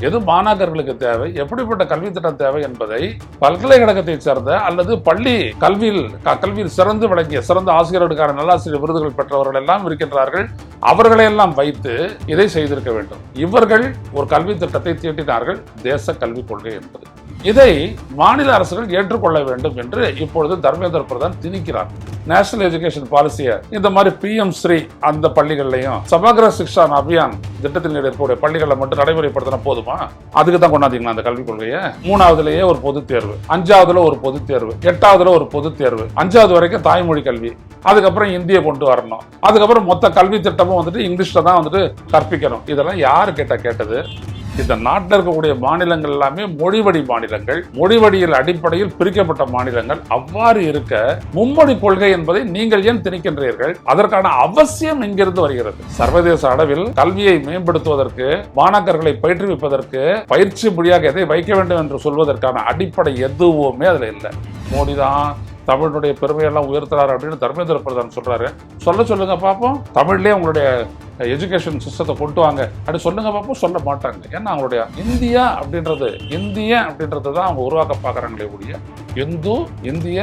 எது மாணாக்கர்களுக்கு தேவை, எப்படிப்பட்ட கல்வி திட்டம் தேவை என்பதை பல்கலைக்கழகத்தை சேர்ந்த அல்லது பள்ளி கல்வியில் சிறந்து விளங்கிய சிறந்த ஆசிரியர்களுக்கான நல்லாசிரியர் விருதுகள் பெற்றவர்கள் எல்லாம் இருக்கின்றார்கள். அவர்களையெல்லாம் வைத்து இதை செய்திருக்க வேண்டும். இவர்கள் ஒரு கல்வி திட்டத்தை தீட்டினார்கள், தேச கல்விக் கொள்கை என்பது. இதை மாநில அரசுகள் ஏற்றுக்கொள்ள வேண்டும் என்று இப்பொழுது தர்மேந்திர பிரதான் திணிக்கிறார். நேஷனல் எஜுகேஷன் பாலிசியை இந்த மாதிரி PM ஸ்ரீ அந்த பள்ளிகள்லையும் சமக்ர சிக்ஷா அபியான் திட்டத்தின் இருக்கக்கூடிய பள்ளிகளில் மட்டும் நடைமுறைப்படுத்தின போதுமா? அதுக்கு தான் கொண்டாந்தீங்களா அந்த கல்விக் கொள்கையை? 3வதுலயே ஒரு பொது தேர்வு, 5வதுல ஒரு பொது தேர்வு, 8வதுல ஒரு பொது தேர்வு, 5வது வரைக்கும் தாய்மொழி கல்வி, அதுக்கப்புறம் இந்திய கொண்டு வரணும், அதுக்கப்புறம் மொத்த கல்வி திட்டமும் வந்துட்டு இங்கிலீஷ்ல தான் வந்துட்டு கற்பிக்கணும். இதெல்லாம் யாரு கேட்டது? இந்த நாட்டில் இருக்கக்கூடிய மாநிலங்கள் எல்லாமே மொழிவழி மாநிலங்கள், மொழிவழியில் அடிப்படையில் பிரிக்கப்பட்ட மாநிலங்கள். அவ்வாறு இருக்க மும்மொழி கொள்கை என்பதை நீங்கள் ஏன் திணிக்கின்றீர்கள்? அதற்கான அவசியம் எங்கிருந்து வருகிறது? சர்வதேச அளவில் கல்வியை மேம்படுத்துவதற்கு, மாணாக்கர்களை பயிற்றுவிப்பதற்கு பயிற்சி மொழியாக எதை வைக்க வேண்டும் என்று சொல்வதற்கான அடிப்படை எதுவுமே அதுல இல்லை. மோடி தான் தமிழுடைய பெருமையெல்லாம் உயர்த்துறாரு அப்படின்னு தர்மேந்திர பிரதான் சொல்றாரு. சொல்லுங்க பார்ப்போம். தமிழ்லேயே உங்களுடைய எஜுகேஷன் சிஸ்டத்தை கொண்டு வாங்க அப்படி சொல்லுங்க பார்ப்போம். சொல்ல மாட்டாங்க. ஏன்னா அவங்களுடைய இந்திய அப்படின்றது தான் அவங்க உருவாக்க பார்க்குறாங்களே ஒழிய இந்து, இந்திய,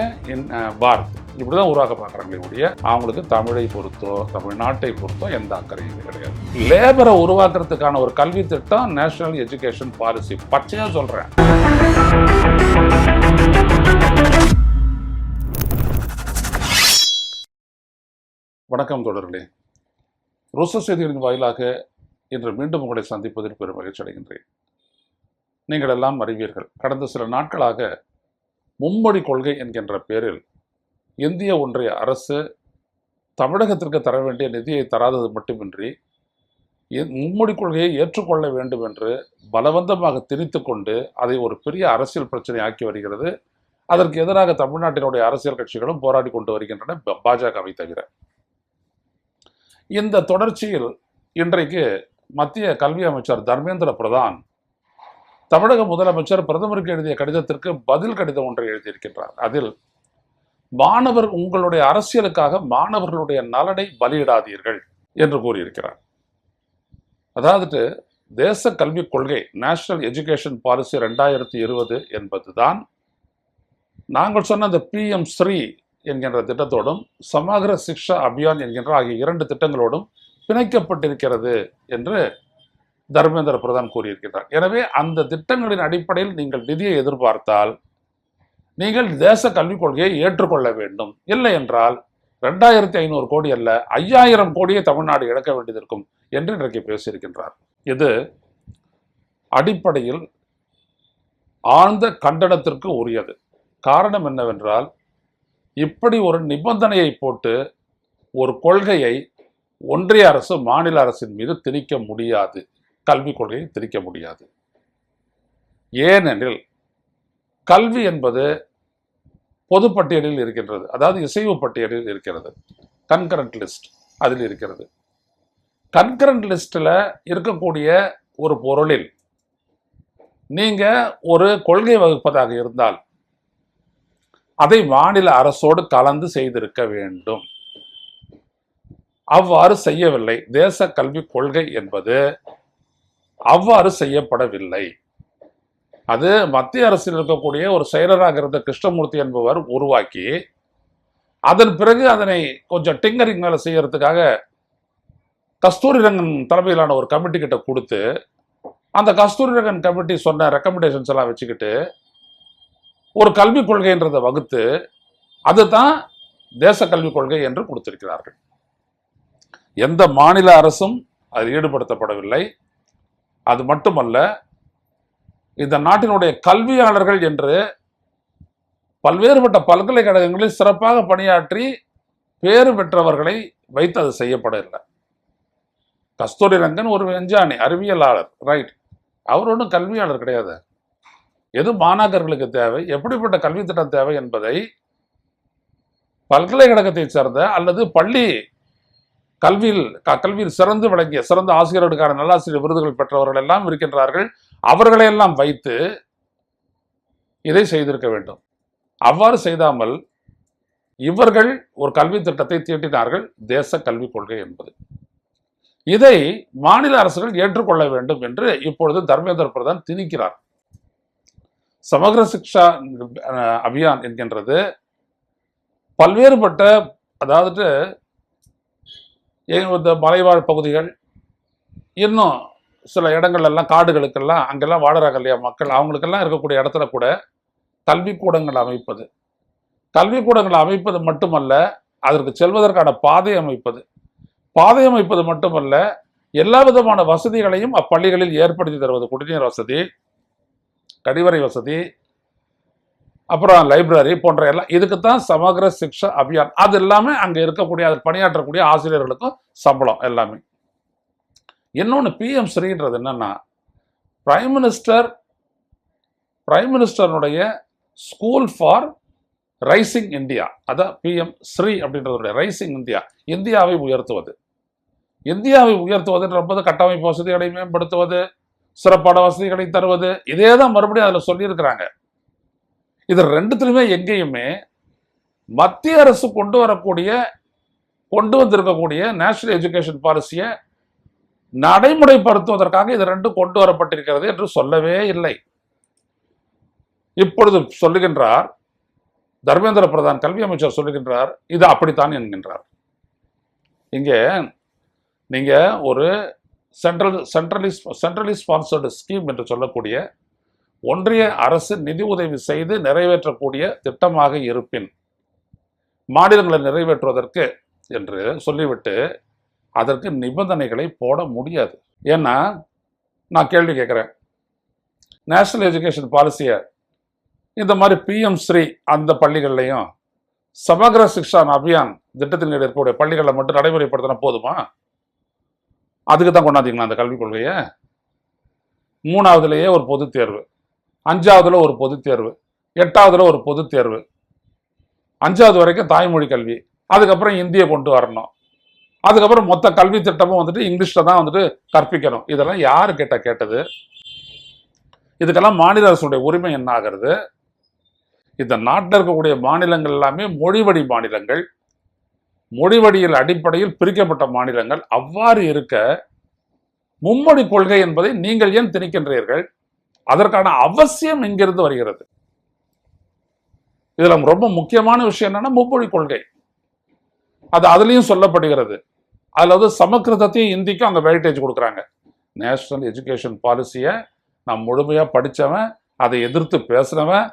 பாரத் இப்படிதான் உருவாக்க பார்க்குறாங்களே ஒழிய அவங்களுக்கு தமிழை பொறுத்தோ தமிழ்நாட்டை பொறுத்தோ எந்த அக்கறையும் கிடையாது. லேபரை உருவாக்குறதுக்கான ஒரு கல்வி திட்டம் நேஷனல் எஜுகேஷன் பாலிசி. பச்சையா சொல்றேன். வணக்கம் தொடர்களே. ருச செய்திகளின் வாயிலாக இன்று மீண்டும் உங்களை சந்திப்பதில் பெரும் மகிழ்ச்சி அடைகின்றேன். நீங்கள் எல்லாம் அறிவீர்கள், கடந்த சில நாட்களாக மும்மொழி கொள்கை என்கின்ற பெயரில் இந்திய ஒன்றிய அரசு தமிழகத்திற்கு தர வேண்டிய நிதியை தராதது மட்டுமின்றி மும்மொழி கொள்கையை ஏற்றுக்கொள்ள வேண்டும் என்று பலவந்தமாக திணித்து கொண்டு அதை ஒரு பெரிய அரசியல் பிரச்சனை ஆக்கி வருகிறது. அதற்கு எதிராக தமிழ்நாட்டினுடைய அரசியல் கட்சிகளும் போராடி கொண்டு வருகின்றன, பாஜகவை தவிர. இந்த தொடர்ச்சியில் இன்றைக்கு மத்திய கல்வி அமைச்சர் தர்மேந்திர பிரதான் தமிழக முதலமைச்சர் பிரதமருக்கு எழுதிய கடிதத்திற்கு பதில் கடிதம் ஒன்றை எழுதியிருக்கின்றார். அதில் உங்களுடைய அரசியலுக்காக மாணவர்களுடைய நலனை பலியிடாதீர்கள் என்று கூறியிருக்கிறார். அதாவது தேச கல்விக் கொள்கை நேஷனல் எஜுகேஷன் பாலிசி 2020 என்பதுதான் நாங்கள் சொன்ன அந்த PM ஸ்ரீ என்கின்ற திட்டத்தோடும் சமக்ர சிக்ஷா அபியான் என்கின்ற ஆகிய 2 திட்டங்களோடும் பிணைக்கப்பட்டிருக்கிறது என்று தர்மேந்திர பிரதான் கூறியிருக்கிறார். எனவே அந்த திட்டங்களின் அடிப்படையில் நீங்கள் நிதியை எதிர்பார்த்தால் நீங்கள் தேச கல்விக் கொள்கையை ஏற்றுக்கொள்ள வேண்டும். இல்லை என்றால் 2500 கோடி அல்ல 5000 கோடியை தமிழ்நாடு இழக்க வேண்டியிருக்கும் என்று இன்றைக்கு பேசியிருக்கின்றார். இது அடிப்படையில் ஆழ்ந்த கண்டனத்திற்கு உரியது. காரணம் என்னவென்றால், இப்படி ஒரு நிபந்தனையை போட்டு ஒரு கொள்கையை ஒன்றிய அரசு மாநில அரசின் மீது திணிக்க முடியாது, கல்விக் கொள்கையை திணிக்க முடியாது. ஏனெனில் கல்வி என்பது பொதுப்பட்டியலில் இருக்கின்றது, அதாவது இசைவு பட்டியலில் இருக்கிறது, கன்கரண்ட் லிஸ்ட் அதில் இருக்கிறது. கன்கரண்ட் லிஸ்டில் இருக்கக்கூடிய ஒரு பொருளில் நீங்க ஒரு கொள்கை வகுப்பதாக இருந்தால் அதை மாநில அரசோடு கலந்து செய்திருக்க வேண்டும். அவ்வாறு செய்யவில்லை. தேச கல்விக் கொள்கை என்பது அவ்வாறு செய்யப்படவில்லை. அது மத்திய அரசில் இருக்கக்கூடிய ஒரு செயலராக இருந்த கிருஷ்ணமூர்த்தி என்பவர் உருவாக்கி அதன் பிறகு அதனை கொஞ்சம் டிங்கரிங் மேல செய்யறதுக்காக கஸ்தூரிரங்கன் தலைமையிலான ஒரு கமிட்டி கிட்ட கொடுத்து அந்த கஸ்தூரிரங்கன் கமிட்டி சொன்ன ரெக்கமெண்டேஷன்ஸ் எல்லாம் வச்சுக்கிட்டு ஒரு கல்விக் கொள்கைன்றதை வகுத்து அதுதான் தேச கல்விக் கொள்கை என்று கொடுத்திருக்கிறார்கள். எந்த மாநில அரசும் அதில் ஈடுபடுத்தப்படவில்லை. அது மட்டுமல்ல, இந்த நாட்டினுடைய கல்வியாளர்கள் என்று பல்வேறுபட்ட பல்கலைக்கழகங்களில் சிறப்பாக பணியாற்றி பேறு பெற்றவர்களை வைத்து அது செய்யப்படவில்லை. கஸ்தூரிரங்கன் ஒரு விஞ்ஞானி, அறிவியலாளர், ரைட். அவர் ஒன்றும் கல்வியாளர் கிடையாது. எது மாணாக்கர்களுக்கு தேவை, எப்படிப்பட்ட கல்வி திட்டம் தேவை என்பதை பல்கலைக்கழகத்தை சேர்ந்த அல்லது பள்ளி கல்வியில் சிறந்து விளங்கிய சிறந்த ஆசிரியர்களுக்கான நல்லாசிரியர் விருதுகள் பெற்றவர்கள் எல்லாம் இருக்கின்றார்கள். அவர்களையெல்லாம் வைத்து இதை செய்திருக்க வேண்டும். அவ்வாறு செய்தாமல் இவர்கள் ஒரு கல்வி திட்டத்தை தீட்டினார்கள், தேச கல்விக் கொள்கை என்பது. இதை மாநில அரசுகள் ஏற்றுக்கொள்ள வேண்டும் என்று இப்பொழுது தர்மேந்திர பிரதான் திணிக்கிறார். சமக்ர சிக்ஷா அபியான் என்கின்றது பல்வேறுபட்ட, அதாவது இந்த மலைவாழ் பகுதிகள், இன்னும் சில இடங்கள் எல்லாம் காடுகளுக்கெல்லாம் அங்கெல்லாம் வாழறாங்க இல்லையா மக்கள், அவங்களுக்கெல்லாம் இருக்கக்கூடிய இடத்துல கூட கல்விக்கூடங்கள் அமைப்பது, கல்விக்கூடங்கள் அமைப்பது மட்டுமல்ல, அதற்கு செல்வதற்கான பாதை அமைப்பது மட்டுமல்ல, எல்லா விதமான வசதிகளையும் அப்பள்ளிகளில் ஏற்படுத்தி தருவது. குடிநீர் வசதி, கழிவறை வசதி, அப்புறம் லைப்ரரி போன்ற எல்லாம். இதுக்குத்தான் சமக்ர சிக்ஷா அபியான். அது எல்லாமே அங்கே இருக்கக்கூடிய, அதில் பணியாற்றக்கூடிய ஆசிரியர்களுக்கும் சம்பளம் எல்லாமே. இன்னொன்று பிஎம் ஸ்ரீன்றது என்னன்னா, பிரைம் மினிஸ்டருடைய ஸ்கூல் ஃபார் ரைசிங் இந்தியா, அதான் பிஎம் ஸ்ரீ அப்படின்றதுடைய ரைசிங் இந்தியா, இந்தியாவை உயர்த்துவது. இந்தியாவை உயர்த்துவதுன்றது கட்டமைப்பு வசதிகளை மேம்படுத்துவது, சிறப்பான வசதிகளை தருவது, இதே தான் மறுபடியும் அதில் சொல்லியிருக்கிறாங்க. இது ரெண்டுத்திலுமே எங்கேயுமே மத்திய அரசு கொண்டு வந்திருக்கக்கூடிய நேஷனல் எஜுகேஷன் பாலிசியை நடைமுறைப்படுத்துவதற்காக இது ரெண்டும் கொண்டு வரப்பட்டிருக்கிறது என்று சொல்லவே இல்லை. இப்பொழுது சொல்லுகின்றார் தர்மேந்திர பிரதான், கல்வி அமைச்சர் சொல்லுகின்றார், இது அப்படித்தான் என்கின்றார். இங்கே நீங்க ஒரு சென்ட்ரலி ஸ்பான்சர்டு ஸ்கீம் என்று சொல்லக்கூடிய ஒன்றிய அரசு நிதி உதவி செய்து நிறைவேற்றக்கூடிய திட்டமாக இருப்பின் மாநிலங்களை நிறைவேற்றுவதற்கு என்று சொல்லிவிட்டு அதற்கு நிபந்தனைகளை போட முடியாது. ஏன்னா நான் கேள்வி கேட்குறேன், நேஷனல் எஜுகேஷன் பாலிசியை இந்த மாதிரி பிஎம் ஸ்ரீ அந்த பள்ளிகள்லையும் சமக்ர சிக்ஷா அபியான் திட்டத்தின் கீழ் இருக்கக்கூடிய பள்ளிகளில் மட்டும் நடைமுறைப்படுத்தினா போதுமா? அதுக்கு தான் கொண்டாந்தீங்களா அந்த கல்விக் கொள்கையை? 3ஆவதுலேயே ஒரு பொதுத் தேர்வு, 5ஆவதுல ஒரு பொதுத் தேர்வு, 8ஆவதுல ஒரு பொதுத் தேர்வு, 5ஆவது வரைக்கும் தாய்மொழி கல்வி, அதுக்கப்புறம் இந்தியை கொண்டு வரணும், அதுக்கப்புறம் மொத்த கல்வி திட்டமும் வந்துட்டு இங்கிலீஷ்ல தான் வந்துட்டு கற்பிக்கணும். இதெல்லாம் யாரு கேட்டது? இதுக்கெல்லாம் மாநில அரசுடைய உரிமை என்ன ஆகிறது? இந்த நாட்டில் இருக்கக்கூடிய மாநிலங்கள் எல்லாமே மொழிவழி மாநிலங்கள், மொழிவழியில் அடிப்படையில் பிரிக்கப்பட்ட மாநிலங்கள். அவ்வாறு இருக்க மும்மொழி கொள்கை என்பதை நீங்கள் ஏன் திணிக்கின்றீர்கள்? அதற்கான அவசியம் இங்கிருந்து வருகிறது. இதுல ரொம்ப முக்கியமான விஷயம் என்னன்னா மும்மொழி கொள்கை. அது அதுலயும் சொல்லப்படுகிறது. அதுல வந்து சமஸ்கிருதத்தையும் இந்திக்கும் அங்க வெயிட்டேஜ் கொடுக்குறாங்க. நேஷனல் எஜுகேஷன் பாலிசியை நான் முழுமையா படிச்சவன், அதை எதிர்த்து பேசுனவன்,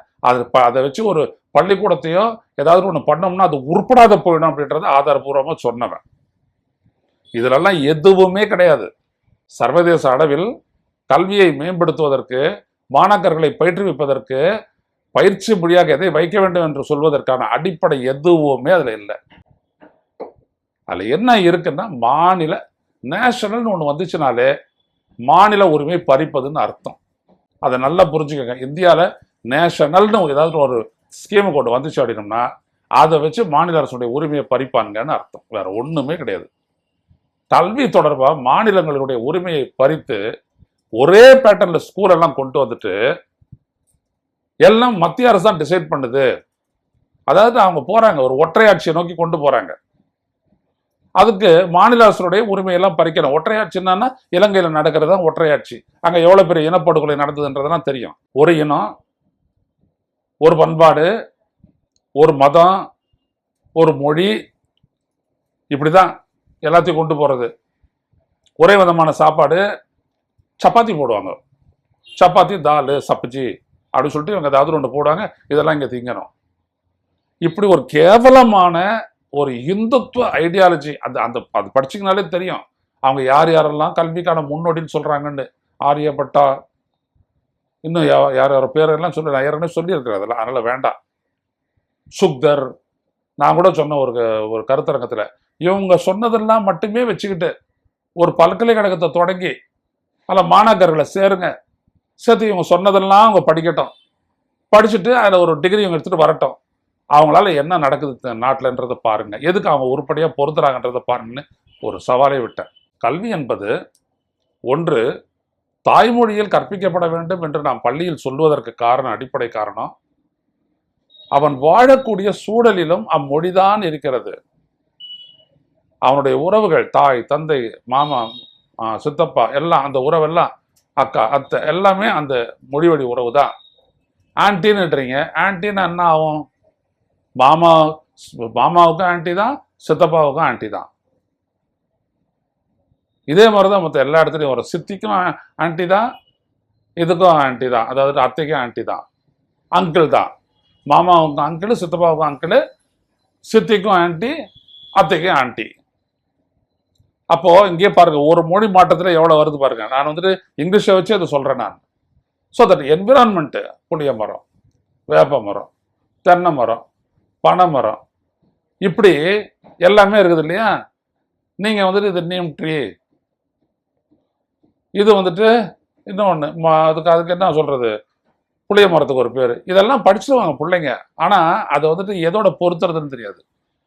அதை வச்சு ஒரு பள்ளிக்கூடத்தையோ ஏதாவது ஒன்று பண்ணோம்னா அது உருப்படாத போயிடும் அப்படின்றத ஆதாரபூர்வமாக சொன்னவன். இதுலெல்லாம் எதுவுமே கிடையாது. சர்வதேச அளவில் கல்வியை மேம்படுத்துவதற்கு, மாணாக்கர்களை பயிற்றுவிப்பதற்கு பயிற்சி மொழியாக எதை வைக்க வேண்டும் என்று சொல்வதற்கான அடிப்படை எதுவுமே அதில் இல்லை. அதில் என்ன இருக்குன்னா மாநில நேஷனல்னு ஒன்று வந்துச்சுனாலே மாநில உரிமை பறிப்பதுன்னு அர்த்தம். அதை நல்லா புரிஞ்சுக்கோங்க. இந்தியாவில் நேஷனல்னு ஏதாவது ஒரு ஸ்கீமு கொண்டு வந்துச்சு அப்படின்னோம்னா அதை வச்சு மாநில அரசுடைய உரிமையை பறிப்பானுங்கன்னு அர்த்தம். வேற ஒன்றுமே கிடையாது. கல்வி தொடர்பாக மாநிலங்களுடைய உரிமையை பறித்து ஒரே பேட்டர்ன்ல ஸ்கூல் எல்லாம் கொண்டு வந்துட்டு எல்லாம் மத்திய அரசு தான் டிசைட் பண்ணுது. அதாவது அவங்க போறாங்க, ஒரு ஒற்றையாட்சியை நோக்கி கொண்டு போறாங்க. அதுக்கு மாநில அரசுடைய உரிமையெல்லாம் பறிக்கணும். ஒற்றையாட்சி என்னன்னா இலங்கையில நடக்கிறது தான் ஒற்றையாட்சி. அங்க எவ்வளவு பெரிய இனப்படுகொலை நடந்ததுன்றதெல்லாம் தெரியும். ஒரு இனம், ஒரு பண்பாடு, ஒரு மதம், ஒரு மொழி, இப்படிதான் எல்லாத்தையும் கொண்டு போறது. ஒரே விதமான சாப்பாடு, சப்பாத்தி போடுவாங்க, சப்பாத்தி தால் சப்ஜி அப்படின்னு சொல்லிட்டு இவங்க ஏதாவது ஒன்று போடுவாங்க, இதெல்லாம் இங்க திங்கணும். இப்படி ஒரு கேவலமான ஒரு இந்துத்துவ ஐடியாலஜி. அது படிச்சிங்கனாலே தெரியும் அவங்க யார் யாரெல்லாம் கல்விக்கான முன்னோடின்னு சொல்றாங்கன்னு. ஆரியப்பட்டா, இன்னும் யார் யார் பேரெல்லாம் சொல்லி நான் ஏற்கனவே சொல்லியிருக்கிறேன், அதெல்லாம் அதனால வேண்டாம். சுக்தர், நான் கூட சொன்ன ஒரு கருத்தரங்கத்தில் இவங்க சொன்னதெல்லாம் மட்டுமே வச்சுக்கிட்டு ஒரு பல்கலைக்கழகத்தை தொடங்கி அதில் மாணாக்கர்களை சேருங்க, சேர்த்து இவங்க சொன்னதெல்லாம் அவங்க படிக்கட்டும், படிச்சுட்டு அதில் ஒரு டிகிரி இவங்க எடுத்துகிட்டு வரட்டும், அவங்களால என்ன நடக்குது நாட்டில்ன்றதை பாருங்க, எதுக்கு அவங்க உருப்படியாக பொருத்துறாங்கன்றதை பாருங்கன்னு ஒரு சவாலை விட்டேன். கல்வி என்பது ஒன்று தாய்மொழியில் கற்பிக்கப்பட வேண்டும் என்று நாம் பள்ளியில் சொல்வதற்கு காரணம், அடிப்படை காரணம், அவன் வாழக்கூடிய சூழலிலும் அம்மொழிதான் இருக்கிறது. அவனுடைய உறவுகள், தாய், தந்தை, மாமா, சித்தப்பா, எல்லாம் அந்த உறவெல்லாம், அக்கா, அத்தை, எல்லாமே அந்த மொழிவழி உறவு தான். ஆன்டின்னுன்றீங்க, ஆன்டின்னு என்ன ஆகும்? மாமாவுக்கும் ஆன்டி தான், சித்தப்பாவுக்கும் ஆன்டி தான். இதே மாதிரி தான் மற்ற எல்லா இடத்துலையும் வரும். சித்திக்கும் ஆன்டி தான், இதுக்கும் ஆன்டி தான், அதாவது அத்தைக்கும் ஆன்டி தான், அங்கிள் தான். மாமாவுக்கும் அங்கிள், சித்தப்பாவுக்கும் அங்கிள், சித்திக்கும் ஆன்டி, அத்தைக்கும் ஆன்டி. அப்போ இங்கே பாருங்க, ஒரு மொழி மாற்றத்தில் எவ்வளவு வருது பாருங்க. நான் வந்துட்டு இங்கிலீஷை வச்சு அதை சொல்றேன் நான். ஸோ தட் என்விரான்மெண்ட், புளிய மரம், வேப்ப மரம், தென்னை மரம், பனை மரம், இப்படி எல்லாமே இருக்குது இல்லையா? நீங்க வந்துட்டு இது நீம் ட்ரீ, இது வந்துட்டு இன்னொன்று, அதுக்கு என்ன சொல்றது, புளிய மரத்துக்கு ஒரு பேர். இதெல்லாம் படிச்சுடுவாங்க பிள்ளைங்க. ஆனா அதை வந்துட்டு எதோட பொறுத்துறதுன்னு தெரியாது.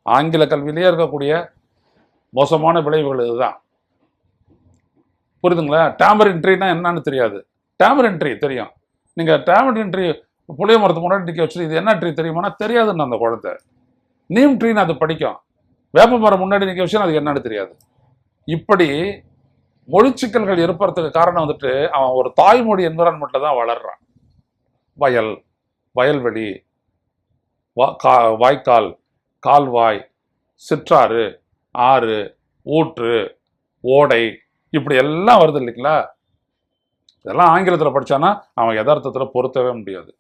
ஆங்கில கல்வியிலேயே இருக்கக்கூடிய மோசமான விளைவுகள் இதுதான். புரியுதுங்களா? டேமரின் ட்ரீனா என்னன்னு தெரியாது. டேமரின் ட்ரீ தெரியும். நீங்க டேமரின் ட்ரீ புளிய மரத்துக்கு முன்னாடி நிற்க வச்சுட்டு இது என்ன ட்ரீ தெரியுமானா தெரியாதுன்னு அந்த குழந்தை. நீம் ட்ரீன்னு அது படிக்கும். வேப்ப மரம் முன்னாடி நிற்க வச்சு அதுக்கு என்னன்னு தெரியாது. இப்படி மொழிச்சிக்கல்கள் இருப்பதற்கு காரணம் வந்துட்டு அவன் ஒரு தாய்மொழி என்விரான்மெண்ட்ல தான் வளர்றான். வயல், வயல்வெளி, வாய்க்கால், கால்வாய், சிற்றாறு, ஆறு, ஊற்று, ஓடை, இப்படி எல்லாம் வருது இல்லைங்களா? இதெல்லாம் ஆங்கிலத்தில் படிச்சானா அவன் யதார்த்தத்தில் பொருத்தவே முடியாது.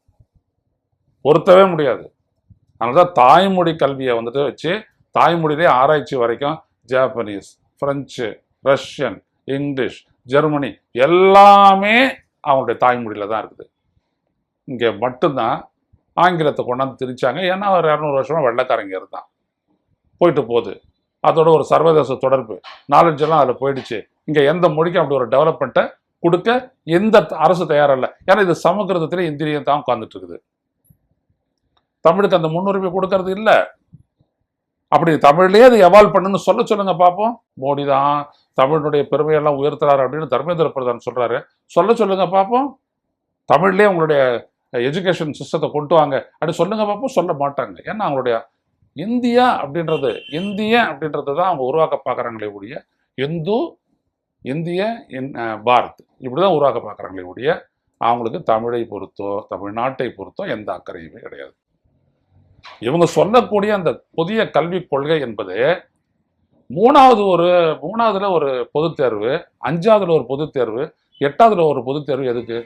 அதனாலதான் தாய்மொழி கல்வியை வந்துட்டு வச்சு தாய்மொழியிலே ஆராய்ச்சி வரைக்கும் Japanese, French, Russian, English, Germany எல்லாமே அவங்களுடைய தாய்மொழியில தான் இருக்குது. இங்கே மட்டும்தான் ஆங்கிலத்தை கொண்டாந்து திரிச்சாங்க. ஏன்னா ஒரு 200 வருஷமா வெள்ளைக்காரங்க இருந்தான், போயிட்டு போகுது. அதோட ஒரு சர்வதேச தொடர்பு, நாலேஜ் எல்லாம் அதில் போயிடுச்சு. இங்கே எந்த மொழிக்கும் அப்படி ஒரு டெவலப்மெண்ட்டை கொடுக்க எந்த அரசு தயாரில்லை. ஏன்னா இது சமஸ்கிருதத்திலே இந்திரியம் தான் உட்கார்ந்துட்டு இருக்குது. தமிழுக்கு அந்த முன்னுரிமை கொடுக்கறது இல்லை. அப்படி தமிழ்லேயே அதை எவால்வ் பண்ணுன்னு சொல்லுங்க பார்ப்போம். மோடி தான் தமிழுடைய பெருமையெல்லாம் உயர்த்துறாரு அப்படின்னு தர்மேந்திர பிரதான் சொல்றாரு. சொல்லுங்க பார்ப்போம். தமிழ்லேயே உங்களுடைய எஜுகேஷன் சிஸ்டத்தை கொண்டு வாங்க அப்படி சொல்லுங்க பார்ப்போம். சொல்ல மாட்டாங்க. ஏன்னா அவங்களுடைய இந்தியா அப்படின்றது தான் அவங்க உருவாக்க பார்க்குறாங்களே ஒழிய இந்திய பாரத் இப்படிதான் உருவாக்க பார்க்குறாங்களே ஒழிய அவங்களுக்கு தமிழை பொறுத்தோ தமிழ்நாட்டை பொறுத்தோ எந்த அக்கறையுமே கிடையாது. இவங்க சொல்லக்கூடிய அந்த புதிய கல்விக் கொள்கை என்பது மூணாவதுல ஒரு பொதுத் தேர்வு, 5ஆவதுல ஒரு பொதுத் தேர்வு, 8ஆவதுல ஒரு பொதுத் தேர்வு. எதுக்கு?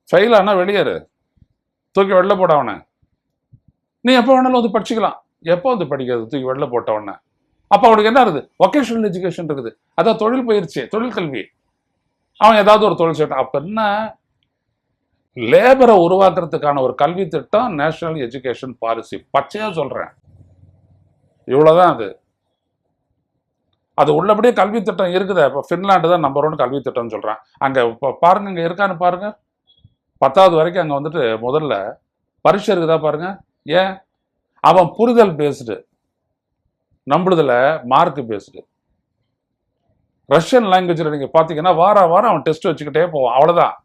ஃபெயில் ஆனா வெளியேறு, தூக்கி வெளில போட்டவன. நீ எப்போ வேணாலும் வந்து படிச்சுக்கலாம். எப்போ வந்து படிக்கிறது? தூக்கி வெளில போட்டவன. அப்போ அவனுக்கு என்ன இருக்குது? வொகேஷனல் எஜுகேஷன் இருக்குது. அதான் தொழில் பயிற்சி, தொழில் கல்வி. அவன் ஏதாவது ஒரு தொழில் செய்யணும். அப்ப என்ன? லேபரை உருவாக்குறதுக்கான ஒரு கல்வி திட்டம் நேஷனல் எஜுகேஷன் பாலிசி. பச்சையா சொல்றேன். இவ்வளவுதான் அது உள்ளபடியே கல்வி திட்டம் இருக்குது. இப்போ ஃபின்லாண்டு தான் நம்பர் 1 கல்வி திட்டம்னு சொல்றேன். அங்க பாருங்க, இங்க இருக்கான்னு பாருங்க. 10வது வரைக்கும் அங்க வந்துட்டு முதல்ல பரீட்சை இருக்குதா பாருங்க. ஏன்? அவன் புரிதல் பேஸ்டு, நம்புறதுல மார்க் பேஸ்டு. ரஷ்யன் லாங்குவேஜ்ல நீங்க பாத்தீங்கன்னா வாரம் அவன் டெஸ்ட் வச்சுக்கிட்டே போவான். அவ்வளவுதான்.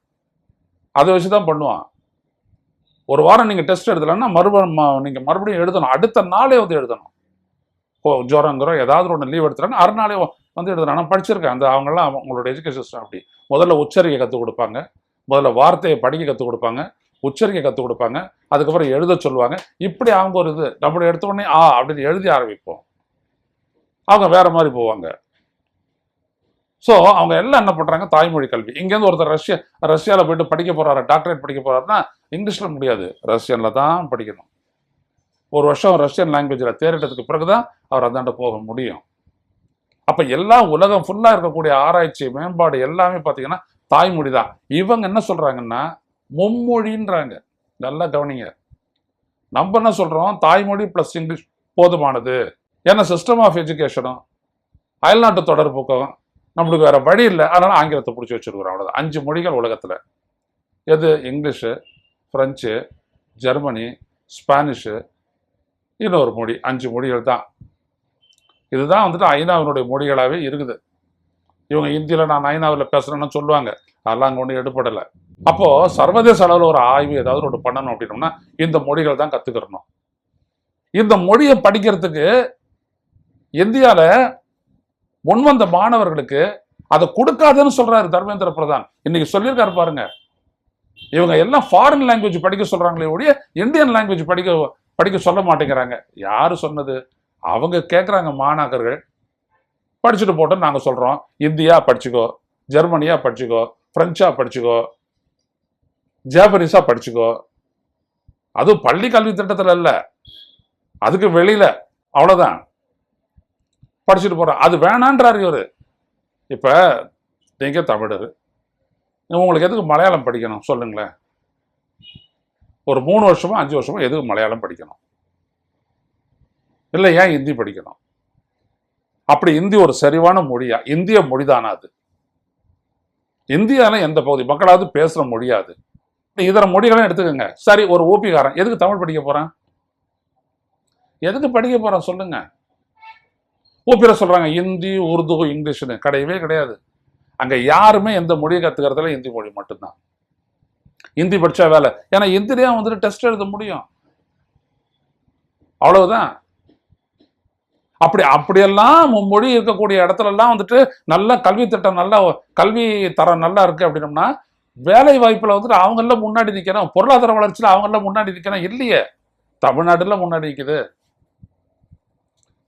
அதை வச்சுதான் பண்ணுவான். ஒரு வாரம் நீங்க டெஸ்ட் எழுதலன்னா நீங்க மறுபடியும் எழுதணும். அடுத்த நாளே வந்து எழுதணும். ஜோரங்கிறோம் ஏதாவது ஒன்று லீவ் எடுத்துறாங்க, அரைநாளே வந்து எழுதணும். நான் படிச்சிருக்கேன். அவங்கெல்லாம் அவங்களோட எஜுகேஷன் சிஸ்டம் அப்படி. முதல்ல உச்சரிக்கை கற்றுக் கொடுப்பாங்க, முதல்ல வார்த்தையை படிக்க கற்றுக் கொடுப்பாங்க, உச்சரிக்கை கற்றுக் கொடுப்பாங்க, அதுக்கப்புறம் எழுத சொல்லுவாங்க. இப்படி அவங்க ஒரு இது நம்மளை எடுத்த உடனே அப்படின்னு எழுதி ஆரம்பிப்போம். அவங்க வேற மாதிரி போவாங்க. ஸோ அவங்க எல்லாம் என்ன பண்றாங்க? தாய்மொழி கல்வி. இங்கேருந்து ஒருத்தர் ரஷ்யாவில் போயிட்டு படிக்க போறாரு, டாக்டரேட் படிக்க போறாருன்னா இங்கிலீஷ்ல முடியாது, ரஷ்யன்ல தான் படிக்கணும். ஒரு வருஷம் ரஷ்யன் லாங்குவேஜில் தேறிட்டதுக்கு பிறகுதான் அவர் அந்தாண்ட போக முடியும். அப்ப எல்லாம் உலகம் ஃபுல்லா இருக்கக்கூடிய ஆராய்ச்சி மேம்பாடு எல்லாமே பார்த்தீங்கன்னா தாய்மொழி தான். இவங்க என்ன சொல்றாங்கன்னா மும்மொழின்றாங்க. நல்லா கவனிங்க. நம்ம என்ன சொல்றோம்? தாய்மொழி பிளஸ் இங்கிலீஷ் போதுமானது. ஏன்னா சிஸ்டம் ஆஃப் எஜுகேஷனும் அயல்நாட்டு தொடர்புக்கும் நம்மளுக்கு வேற வழி இல்லை, அதனால ஆங்கிலத்தை பிடிச்சி வச்சிருக்கிறோம். அவ்வளோதான். 5 மொழிகள் உலகத்துல. எது? இங்கிலீஷு, பிரெஞ்சு, ஜெர்மனி, ஸ்பானிஷு, இன்னொரு மொழி. 5 மொழிகள் தான். இதுதான் வந்துட்டு ஐநாவினுடைய மொழிகளாகவே இருக்குது. இவங்க இந்தியில நான் ஐநாவில் பேசுறேன்னு சொல்லுவாங்க. அதெல்லாம் அங்கே ஒன்றும் எடுப்படலை. அப்போ சர்வதேச அளவில் ஒரு ஆய்வு ஏதாவது ஒன்று பண்ணணும் அப்படின்னோம்னா இந்த மொழிகள் தான் கத்துக்கிறணும். இந்த மொழியை படிக்கிறதுக்கு இந்தியால முன்வந்த மாணவர்களுக்கு அதை கொடுக்காதுன்னு சொல்றாரு தர்மேந்திர பிரதான். இன்னைக்கு சொல்லியிருக்காரு பாருங்க, இவங்க எல்லாம் ஃபாரின் லாங்குவேஜ் படிக்க சொல்றாங்களே ஒழிய இந்தியன் லாங்குவேஜ் படிக்க சொல்ல மாட்டேங்கிறாங்க. யாரு சொன்னது? அவங்க கேட்குறாங்க மாணாக்கர்கள். படிச்சுட்டு போட்டோம் நாங்க சொல்றோம். இந்தியா படிச்சுக்கோ, ஜெர்மனியா படிச்சுக்கோ, பிரெஞ்சா படிச்சுக்கோ, ஜாப்பனீஸா படிச்சுக்கோ. அதுவும் பள்ளி கல்வி திட்டத்துல இல்ல, அதுக்கு வெளியில. அவ்வளவுதான் படிச்சுட்டு போறோம். அது வேணான்றாரு இவரு. இப்ப நீங்க தமிழர், உங்களுக்கு எதுக்கு மலையாளம் படிக்கணும் சொல்லுங்களேன்? ஒரு 3 வருஷமோ 5 வருஷமோ எதுக்கு மலையாளம் படிக்கணும்? இல்லை ஏன் ஹிந்தி படிக்கணும்? அப்படி ஹிந்தி ஒரு சரிவான மொழியா? இந்திய மொழிதானா அது? இந்தியால எந்த பகுதி மக்களாவது பேசுற மொழியாது? இதர மொழிகளும் எடுத்துக்கோங்க. சரி, ஒரு ஓபிகாரன் எதுக்கு தமிழ் படிக்க போறான்? எதுக்கு படிக்க போறான் சொல்லுங்க? ஓபியில சொல்றாங்க ஹிந்தி, உருது, இங்கிலீஷ்னு. கிடையவே கிடையாது. அங்க யாருமே எந்த மொழியை கத்துக்கிறதுல ஹிந்தி மொழி மட்டும்தான். ஹிந்தி படிச்சா வேலை. ஏன்னா ஹிந்திலேயே வந்துட்டு டெஸ்ட் எழுத முடியும், அவ்வளவுதான். அப்படியெல்லாம் மொழி இருக்கக்கூடிய இடத்துல எல்லாம் வந்துட்டு நல்ல கல்வி திட்டம், நல்ல கல்வி தரம் நல்லா இருக்கு அப்படின்னம்னா வேலை வாய்ப்புல வந்துட்டு அவங்க எல்லாம் முன்னாடி நிக்கணும். பொருளாதார வளர்ச்சியில அவங்க எல்லாம் முன்னாடி நிக்கணும். இல்லையே, தமிழ்நாட்டுல முன்னாடி நிக்குது,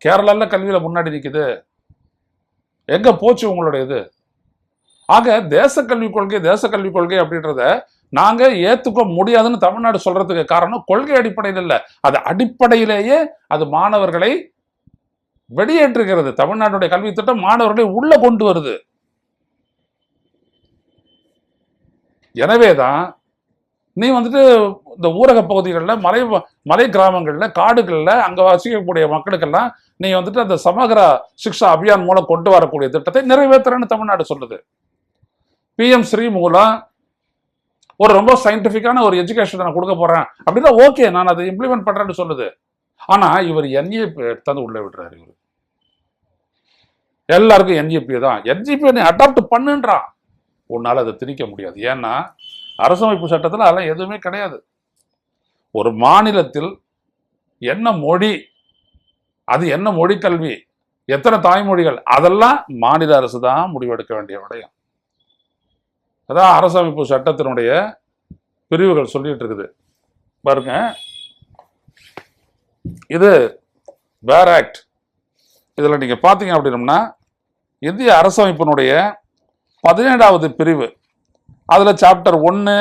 கேரளால கல்வியில முன்னாடி நிக்குது. எங்க போச்சு உங்களுடைய இது? ஆக தேச கல்விக் கொள்கை அப்படின்றத நாங்க ஏத்துக்க முடியாதுன்னு தமிழ்நாடு சொல்றதுக்கு காரணம் கொள்கை அடிப்படையில் இல்ல, அது அடிப்படையிலேயே அது மாணவர்களை வெளியேற்றுகிறது. தமிழ்நாட்டுடைய கல்வி திட்டம் மாணவர்களை உள்ள கொண்டு வருது. எனவேதான் நீ வந்துட்டு இந்த ஊரக பகுதிகளில், மலை கிராமங்கள்ல, காடுகள்ல அங்க வசிக்கக்கூடிய மக்களுக்கெல்லாம் நீ வந்துட்டு அந்த சமகர சிக்ஷா அபியான் மூலம் கொண்டு வரக்கூடிய திட்டத்தை நிறைவேற்றுறேன்னு தமிழ்நாடு சொல்லுது. PM ஸ்ரீ மூலம் ஒரு ரொம்ப சயின்டிபிக்கான ஒரு எஜுகேஷன் நான் கொடுக்க போறேன் அப்படின்னா ஓகே, நான் அதை இம்ப்ளிமெண்ட் பண்றேன்னு சொல்லுது. ஆனா இவர் NEP எடுத்தாந்து உள்ள விடுறாரு. இவர் எல்லாருக்கும் NEP தான், NEP அடாப்ட் பண்ணுன்றான். உன்னால அதை திணிக்க முடியாது. ஏன்னா அரசமைப்பு சட்டத்தில் அதெல்லாம் எதுவுமே கிடையாது. ஒரு மாநிலத்தில் என்ன மொழி, அது என்ன மொழி கல்வி, எத்தனை தாய்மொழிகள், அதெல்லாம் மாநில அரசு தான் முடிவெடுக்க வேண்டிய விடயம். அதான் அரசமைப்பு சட்டத்தினுடைய பிரிவுகள் சொல்லிட்டு இருக்குது பாருங்க. இது வேர் ஆக்ட். இதுல நீங்க பாத்தீங்க அப்படின்னம்னா இந்திய அரசமைப்பினுடைய 17வது பிரிவு, அதுல சாப்டர் 1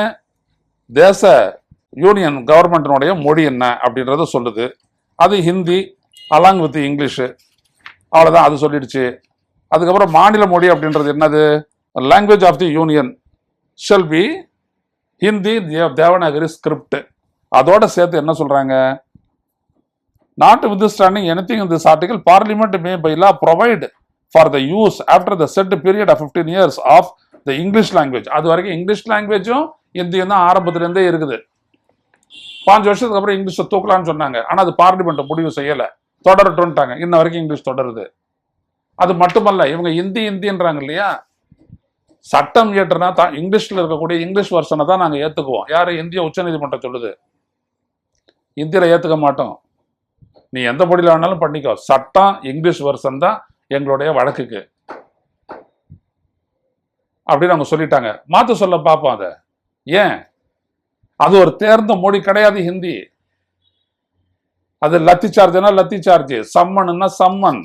தேச யூனியன் கவர்மெண்டினுடைய மொழி என்ன அப்படின்றத சொல்லுது. அது ஹிந்தி அலாங் வித் இங்கிலீஷு. அவ்வளவுதான், அது சொல்லிடுச்சு. அதுக்கப்புறம் மாநில மொழி அப்படின்றது என்னது? Language of the union shall be Hindi Devanagari script. அதோட சேர்த்து என்ன சொல்றாங்க? Notwithstanding anything in this article parliament may by law provide for the use after the set period of 15 years of the English language. அது வரைக்கும் English லாங்குவேஜும் இந்தியும் தான் ஆரம்பத்திலேருந்தே இருக்குது. 5 வருஷத்துக்கு அப்புறம் இங்கிலீஷை தூக்கலான்னு சொன்னாங்க. ஆனா அது பார்லிமெண்ட் முடிவு செய்யல, தொடரட்டும்ட்டாங்க. இன்ன வரைக்கும் இங்கிலீஷ் தொடருது. அது மட்டுமல்ல, இவங்க இந்தின்றாங்க இல்லையா, சட்டம் இயற்றுனா தான் இங்கிலீஷ்ல இருக்கக்கூடிய இங்கிலீஷ் வெர்ஷனை தான் நாங்க ஏத்துக்குவோம். யாரு? இந்திய உச்சநீதிமன்றம் சொல்லுது. இந்தியில ஏத்துக்க மாட்டோம், நீ எந்த மொழியில வேணாலும் பண்ணிக்கோ, சட்டம் இங்கிலீஷ் வெர்ஷன் தான் எங்களுடைய வழக்குக்கு அப்படின்னு அவங்க சொல்லிட்டாங்க. மாத்த சொல்ல பார்ப்போம். அதை ஏன்? அது ஒரு தேர்ந்த மொழி கிடையாது ஹிந்தி. அது லத்தி சார்ஜ்னா லத்தி சார்ஜ், சம்மன்னா சம்மன்,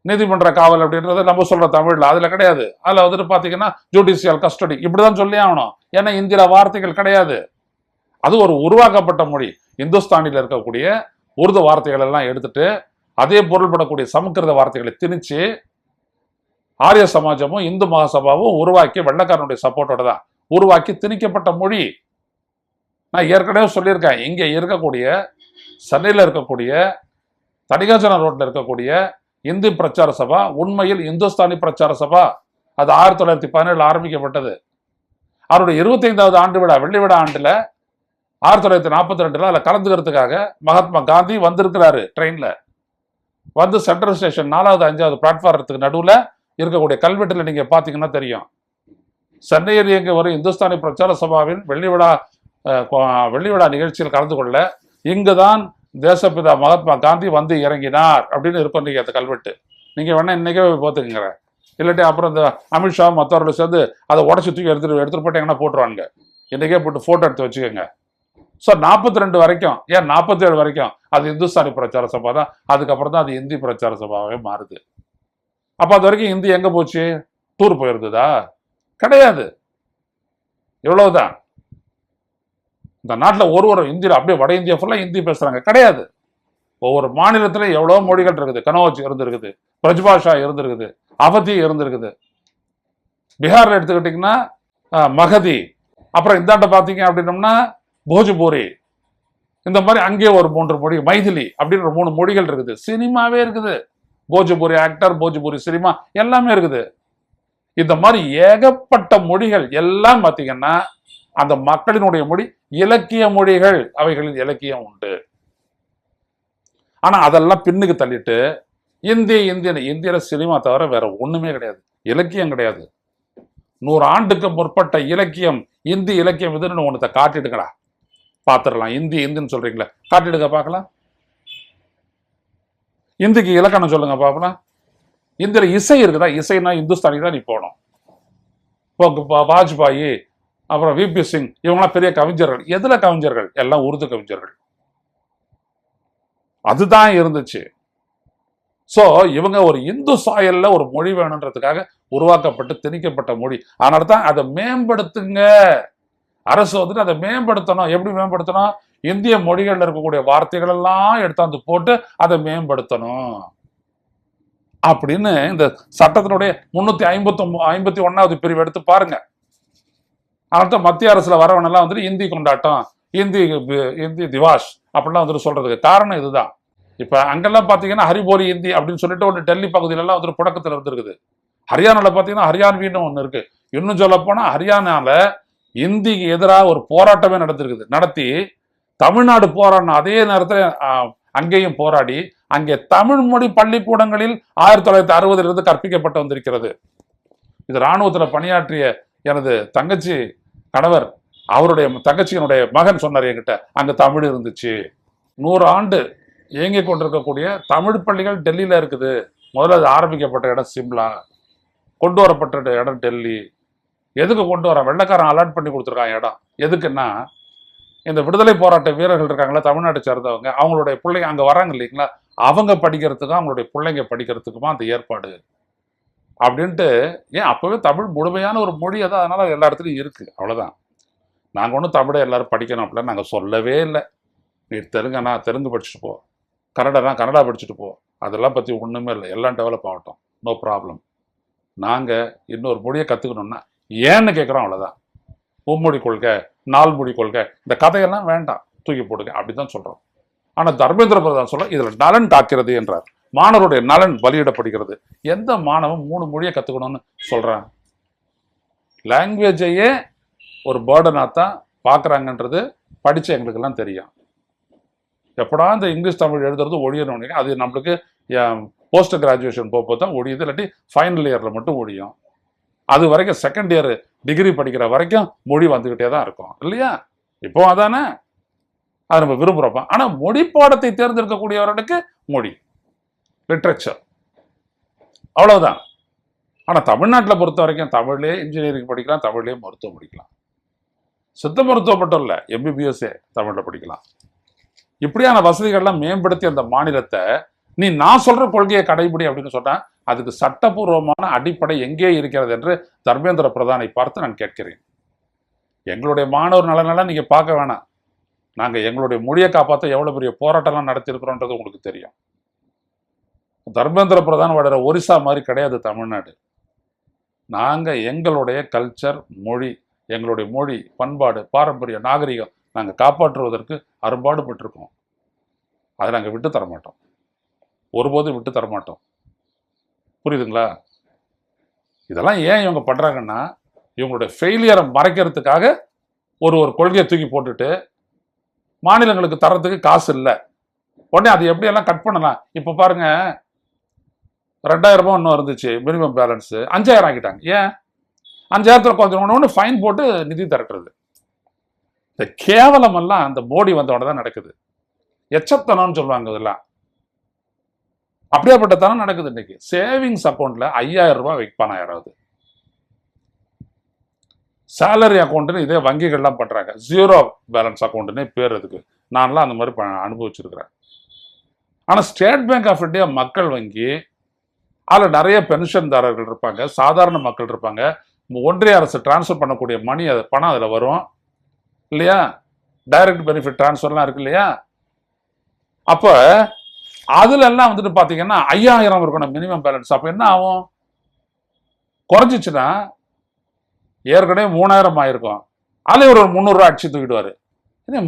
நீதிமன்ற காவல் அப்படின்றது நம்ம சொல்ற தமிழ்ல அதுல கிடையாது. அதுல வந்துட்டு பாத்தீங்கன்னா ஜுடிஷியல் கஸ்டடி இப்படிதான் சொல்லி ஆகணும். ஏன்னா இந்தியில வார்த்தைகள் கிடையாது. அது ஒரு உருவாக்கப்பட்ட மொழி. இந்துஸ்தானில இருக்கக்கூடிய உருது வார்த்தைகள் எல்லாம் எடுத்துட்டு அதே பொருள்படக்கூடிய சமஸ்கிருத வார்த்தைகளை திணிச்சு ஆரிய சமாஜமும் இந்து மகாசபாவும் உருவாக்கி, வெள்ளக்காரனுடைய சப்போர்ட்டோட தான் உருவாக்கி திணிக்கப்பட்ட மொழி. நான் ஏற்கனவே சொல்லியிருக்கேன், இங்க இருக்கக்கூடிய சென்னையில் இருக்கக்கூடிய தடிகாஜன ரோட்ல இருக்கக்கூடிய இந்து பிரச்சார சபா உண்மையில் இந்துஸ்தானி பிரச்சார சபா. அது 1917 ஆரம்பிக்கப்பட்டது. அவருடைய 25வது ஆண்டு விழா, வெள்ளி விழா ஆண்டுல 1942 அதுல கலந்துக்கிறதுக்காக மகாத்மா காந்தி வந்திருக்கிறாரு. ட்ரெயின்ல வந்து சென்ட்ரல் ஸ்டேஷன் 4வது 5வது பிளாட்ஃபாரத்துக்கு நடுவுல இருக்கக்கூடிய கல்வெட்டுல நீங்க பாத்தீங்கன்னா தெரியும். சென்னையில் இயங்க வரும் இந்துஸ்தானி பிரச்சார சபாவின் வெள்ளி விழா நிகழ்ச்சியில் கலந்து கொள்ள இங்குதான் தேசப்பிதா மகாத்மா காந்தி வந்து இறங்கினார் அப்படின்னு இருக்கும் நீங்க அந்த கல்வெட்டு. நீங்க வேணா இன்னைக்கே பார்த்துக்குங்க. இல்லாட்டி அப்புறம் இந்த அமித்ஷா மற்றவர்கள் சேர்ந்து அதை உடச்சி தூக்கி எடுத்துட்டு போட்டு எங்கன்னா போட்டுருவாங்க. இன்னைக்கே போட்டு போட்டோ எடுத்து வச்சுக்கோங்க. ஸோ 42 வரைக்கும், ஏன் 47 வரைக்கும் அது இந்துஸ்தானி பிரச்சார சபா தான். அதுக்கப்புறம் தான் அது இந்தி பிரச்சார சபாவே மாறுது. அப்ப அது வரைக்கும் இந்தி எங்க போச்சு? டூர் போயிருந்ததா? கிடையாது. இவ்வளவுதான். இந்த நாட்டில் ஒரு இந்தியில அப்படியே வட இந்தியா ஃபுல்லா இந்தி பேசுறாங்க கிடையாது. ஒவ்வொரு மாநிலத்துல எவ்வளவு மொழிகள் இருக்குது. கனோஜ் இருந்திருக்குது, பிரஜ்பாஷா இருந்திருக்குது, அவதி இருந்திருக்குது. பீகார்ல எடுத்துக்கிட்டீங்கன்னா மகதி, அப்புறம் இந்தாண்ட பாத்தீங்க அப்படின்னம்னா போஜ்பூரி, இந்த மாதிரி அங்கே ஒரு 3 மொழி, மைதிலி அப்படின்ற 3 மொழிகள் இருக்குது. சினிமாவே இருக்குது. போஜ்பூரி ஆக்டர், போஜ்பூரி சினிமா எல்லாமே இருக்குது. இந்த மாதிரி ஏகப்பட்ட மொழிகள் எல்லாம் பாத்தீங்கன்னா அந்த மக்களினுடைய மொழி இலக்கிய மொழிகள். அவைகளில் இலக்கியம் உண்டு. ஆனா அதெல்லாம் பின்னுக்கு தள்ளிட்டு இந்தியில சினிமா தவிர வேற ஒண்ணுமே கிடையாது. இலக்கியம் கிடையாது. 100 ஆண்டுக்கு முற்பட்ட இலக்கியம், இந்தி இலக்கியம் இதுன்னு ஒன்றத்தை காட்டிடுங்கடா, பார்த்துடலாம். இந்தின்னு சொல்றீங்களா, காட்டிடுங்க பார்க்கலாம். இந்திக்கு இலக்கணம் சொல்லுங்க பார்க்கலாம். இந்தியில இசை இருக்குதா? இசைனா இந்துஸ்தானி தான் நீ போகணும். இப்போ வாஜ்பாயி, அப்புறம் விபி சிங், இவங்களாம் பெரிய கவிஞர்கள். எதுல கவிஞர்கள்? எல்லாம் உருது கவிஞர்கள். அதுதான் இருந்துச்சு. சோ இவங்க ஒரு இந்து சாயல்ல ஒரு மொழி வேணுன்றதுக்காக உருவாக்கப்பட்டு திணிக்கப்பட்ட மொழி. அதனால தான் அதை மேம்படுத்துங்க. அரசு வந்துட்டு அதை மேம்படுத்தணும். எப்படி மேம்படுத்தணும்? இந்திய மொழிகள்ல இருக்கக்கூடிய வார்த்தைகள் எல்லாம் எடுத்தாந்து போட்டு அதை மேம்படுத்தணும் அப்படின்னு இந்த சட்டத்தினுடைய 351வது பிரிவு எடுத்து பாருங்க. அதனால மத்திய அரசுல வரவனெல்லாம் வந்துட்டு இந்தி கொண்டாட்டம், இந்தி திவாஸ் அப்படிலாம் வந்துட்டு சொல்றதுக்கு காரணம் இதுதான். இப்ப அங்கெல்லாம் பாத்தீங்கன்னா ஹரிபோலி இந்தி அப்படின்னு சொல்லிட்டு ஒன்று டெல்லி பகுதியில எல்லாம் வந்துட்டு புழக்கத்துல இருந்திருக்குது. ஹரியானால பாத்தீங்கன்னா ஹரியான்வின்னு ஒண்ணு இருக்கு. இன்னும் சொல்ல போனா ஹரியானால இந்திக்கு எதிராக ஒரு போராட்டமே நடத்தி தமிழ்நாடு போராடின அதே நேரத்தில் அங்கேயும் போராடி அங்கே தமிழ் மொழி பள்ளிக்கூடங்களில் 1960 இருந்து கற்பிக்கப்பட்டு வந்திருக்கிறது. இது இராணுவத்துல பணியாற்றிய எனது தங்கச்சி கணவர், அவருடைய தங்கச்சியினுடைய மகன் சொன்னார் என்கிட்ட, அங்க தமிழ் இருந்துச்சு. 100 ஆண்டு இயங்கி கொண்டிருக்கக்கூடிய தமிழ் பள்ளிகள் டெல்லியில இருக்குது. முதல்ல அது ஆரம்பிக்கப்பட்ட இடம் சிம்லா, கொண்டு வரப்பட்ட இடம் டெல்லி. எதுக்கு கொண்டு வர? வெள்ளைக்காரன் அலாட் பண்ணி கொடுத்துருக்கான் இடம். எதுக்குன்னா இந்த விடுதலை போராட்ட வீரர்கள் இருக்காங்களா தமிழ்நாட்டை சேர்ந்தவங்க, அவங்களுடைய பிள்ளைங்க அங்க வராங்க இல்லைங்களா, அவங்க படிக்கிறதுக்கும் அவங்களுடைய பிள்ளைங்க படிக்கிறதுக்குமா அந்த ஏற்பாடு அப்படின்ட்டு. ஏன் அப்பவே தமிழ் முழுமையான ஒரு மொழி அதான், அதனால எல்லா இடத்துலையும் இருக்கு. அவ்வளவுதான். நாங்கள் ஒன்றும் தமிழை எல்லாரும் படிக்கணும் அப்படின்னு நாங்கள் சொல்லவே இல்லை. நீ தெலுங்குனா தெலுங்கு படிச்சுட்டு போ, கன்னடனா கன்னடா படிச்சுட்டு போ, அதெல்லாம் பற்றி ஒன்றுமே இல்லை. எல்லாம் டெவலப் ஆகட்டும், நோ ப்ராப்ளம். நாங்கள் இன்னொரு மொழியை கற்றுக்கணும்னா ஏன்னு கேட்குறோம், அவ்வளோதான். மும்மொழி கொள்கை, 4 மொழி கொள்கை, இந்த கதையெல்லாம் வேண்டாம், தூக்கி போடுங்க அப்படிதான் சொல்கிறோம். ஆனால் தர்மேந்திர பிரதான் சொல்ல இதில் நலன் காக்கிறது என்றார். மாணவருடைய நலன் பலியிடப்படுகிறது. எந்த மாணவன் 3 மொழியை கற்றுக்கணும்னு சொல்கிறான்? லாங்குவேஜையே ஒரு பேர்டனாக தான் பார்க்குறாங்கன்றது படித்த எங்களுக்கெல்லாம் தெரியும். எப்படா இந்த இங்கிலீஷ் தமிழ் எழுதுறது ஒழியணும், அது நம்மளுக்கு போஸ்ட் கிராஜுவேஷன் போக தான் ஒழியுது, இல்லாட்டி ஃபைனல் இயரில் மட்டும் ஒழியும். அது வரைக்கும் செகண்ட் இயர் டிகிரி படிக்கிற வரைக்கும் மொழி வந்துக்கிட்டே தான் இருக்கும் இல்லையா? இப்போ அதானே அது நம்ம விரும்புகிறோம். ஆனால் மொழி பாடத்தை தேர்ந்தெடுக்கக்கூடியவர்களுக்கு மொழி லிட்ரேச்சர் அவ்வளவுதான். ஆனால் தமிழ்நாட்டில் பொறுத்த வரைக்கும் தமிழ்லேயே இன்ஜினியரிங் படிக்கலாம், தமிழ்லேயே மருத்துவம் படிக்கலாம். சித்த மருத்துவம் மட்டும் இல்லை, எம்பிபிஎஸ்ஏ தமிழில் படிக்கலாம். இப்படியான வசதிகள்லாம் மேம்படுத்தி அந்த மாநிலத்தை நீ நான் சொல்ற கொள்கையை கடைபிடி அப்படின்னு சொன்னா அதுக்கு சட்டபூர்வமான அடிப்படை எங்கே இருக்கிறது என்று தர்மேந்திர பிரதானை பார்த்து நான் கேட்கிறேன். எங்களுடைய மாணவர் நலனெல்லாம் நீங்க பார்க்க வேணாம். நாங்க எங்களுடைய மொழியை காப்பாற்ற எவ்வளவு பெரிய போராட்டம்லாம் நடத்தியிருக்கிறோன்றது உங்களுக்கு தெரியும். தர்மேந்திர பிரதான் வளர ஒரிசா மாதிரி கிடையாது தமிழ்நாடு. நாங்க எங்களுடைய கல்ச்சர், மொழி, எங்களுடைய மொழி, பண்பாடு, பாரம்பரிய நாகரிகம் நாங்கள் காப்பாற்றுவதற்கு அரும்பாடுபட்டிருக்கோம். அதை நாங்கள் விட்டு தர மாட்டோம், ஒருபோதும் விட்டு தர மாட்டோம். புரியுதுங்களா? இதெல்லாம் ஏன் இவங்க பண்றாங்கன்னா இவங்களுடைய ஃபெயிலியரை மறைக்கிறதுக்காக ஒரு கொள்கையை தூக்கி போட்டுட்டு மாநிலங்களுக்கு தரத்துக்கு காசு இல்லை, உடனே அது எப்படியெல்லாம் கட் பண்ணலாம். இப்போ பாருங்க, 2000 ரூபாய் இன்னும் இருந்துச்சு மினிமம் பேலன்ஸ், 5000 ஆக்கிட்டாங்க. ஏன் 5000 கொஞ்சம் ஒன்று ஃபைன் போட்டு நிதி திரட்டுறது. இந்த கேவலம் எல்லாம் அந்த மோடி வந்தோட தான் நடக்குது. எச்சத்தனம்னு சொல்லுவாங்க. இதெல்லாம் அப்படியேப்பட்ட தனம் நடக்குது. இன்னைக்கு சேவிங்ஸ் அக்கௌண்ட்ல 5000 ரூபாய் வைப்பானா யாராவது? சேலரி அக்கௌண்ட்னு இதே வங்கிகள்லாம் பண்றாங்க. ஜீரோ பேலன்ஸ் அக்கௌண்ட்னே பேர் அதுக்கு. நான்லாம் அந்த மாதிரி அனுபவிச்சிருக்கிறேன். ஆனா ஸ்டேட் பேங்க் ஆஃப் இந்தியா மக்கள் வங்கி, அதில் நிறைய பென்ஷன்தாரர்கள் இருப்பாங்க, சாதாரண மக்கள் இருப்பாங்க. ஒன்றிய அரசு டிரான்ஸ்ஃபர் பண்ணக்கூடிய பணம் அதில் வரும் இல்லையா? டைரக்ட் பெனிஃபிட் டிரான்ஸ்ஃபர்லாம் இருக்கு இல்லையா? அப்போ அதுல எல்லாம் வந்துட்டு பாத்தீங்கன்னா 5000 இருக்கணும் மினிமம் பேலன்ஸ். அப்ப என்ன ஆகும்? குறைஞ்சிச்சுன்னா ஏற்கனவே 3000 ஆயிருக்கும். அதுல ஒரு 300 ரூபாய் அடிச்சு தூக்கிடுவாரு.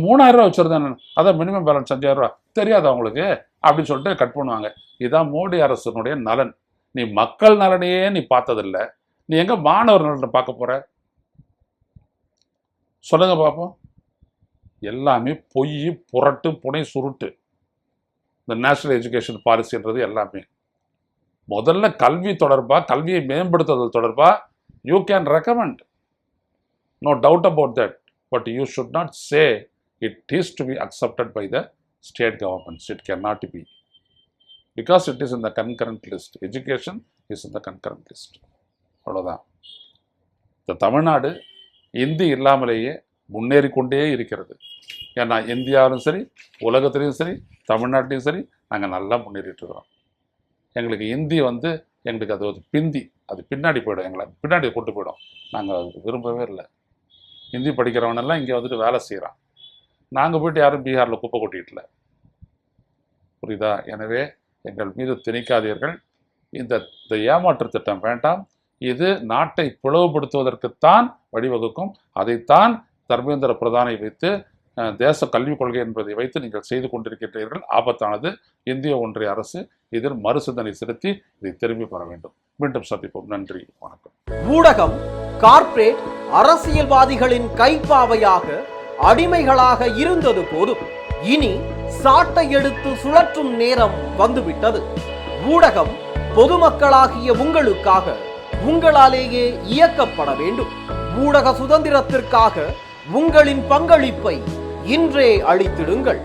3000 ரூபாய் வச்சிருந்தேன், அதான் மினிமம் பேலன்ஸ் 5000 ரூபாய், தெரியாது அவங்களுக்கு அப்படின்னு சொல்லிட்டு கட் பண்ணுவாங்க. இதுதான் மோடி அரசனுடைய நலன். நீ மக்கள் நலனையே நீ பார்த்ததில்லை, நீ எங்க மாணவர் நலனை பார்க்க போற? சொல்லுங்க பார்ப்போம். எல்லாமே பொய், புரட்டு, புனை சுருட்டு. இந்த நேஷனல் எஜுகேஷன் பாலிசின்றது எல்லாமே முதல்ல கல்வி தொடர்பா, கல்வியை மேம்படுத்துதல் தொடர்பா you can recommend, no doubt about that, but you should not say it is to be accepted by the state governments. It can not be, because it is in the concurrent list. Education is in the concurrent list. அவ்வளோதான். இந்த தமிழ்நாடு இந்தி இல்லாமலேயே முன்னேறி கொண்டே இருக்கிறது. ஏன்னா இந்தியாவிலும் சரி, உலகத்திலையும் சரி, தமிழ்நாட்டிலையும் சரி, நாங்கள் நல்லா முன்னேறிட்டு இருக்கிறோம். எங்களுக்கு இந்தி எங்களுக்கு அது ஒரு பிந்தி, அது பின்னாடி போயிடும், எங்களை பின்னாடி கொண்டு போயிடும். நாங்கள் அது விரும்பவே இல்லை. ஹிந்தி படிக்கிறவனெல்லாம் இங்கே வந்துட்டு வேலை செய்கிறான். நாங்கள் போயிட்டு யாரும் பீகாரில் குப்பை கொட்டிடல. புரியுதா? எனவே எங்கள் மீது திணிக்காதீர்கள். இந்த ஏமாற்று திட்டம் வேண்டாம். இது நாட்டை பிளவுபடுத்துவதற்குத்தான் வழிவகுக்கும். அதைத்தான் தர்மேந்திர பிரதானை வைத்து, தேச கல்விக் கொள்கை என்பதை வைத்து நீங்கள் செய்து கொண்டிருக்கின்றீர்கள். ஆபத்தானது. இந்திய ஒன்றிய அரசு இதில் மறுசிந்தனை செலுத்தி இதை திரும்பி பெற வேண்டும். மீண்டும் சந்திப்போம். நன்றி, வணக்கம். ஊடகம் கார்ப்பரேட் அரசியல்வாதிகளின் கைப்பாவையாக, அடிமைகளாக இருந்தது போதும். இனி சாட்டை எடுத்து சுழற்றும் நேரம் வந்துவிட்டது. ஊடகம் பொதுமக்களாகிய உங்களுக்காக, உங்களாலேயே இயக்கப்பட வேண்டும். ஊடக சுதந்திரத்திற்காக உங்களின் பங்களிப்பை இன்றே அளித்திடுங்கள்.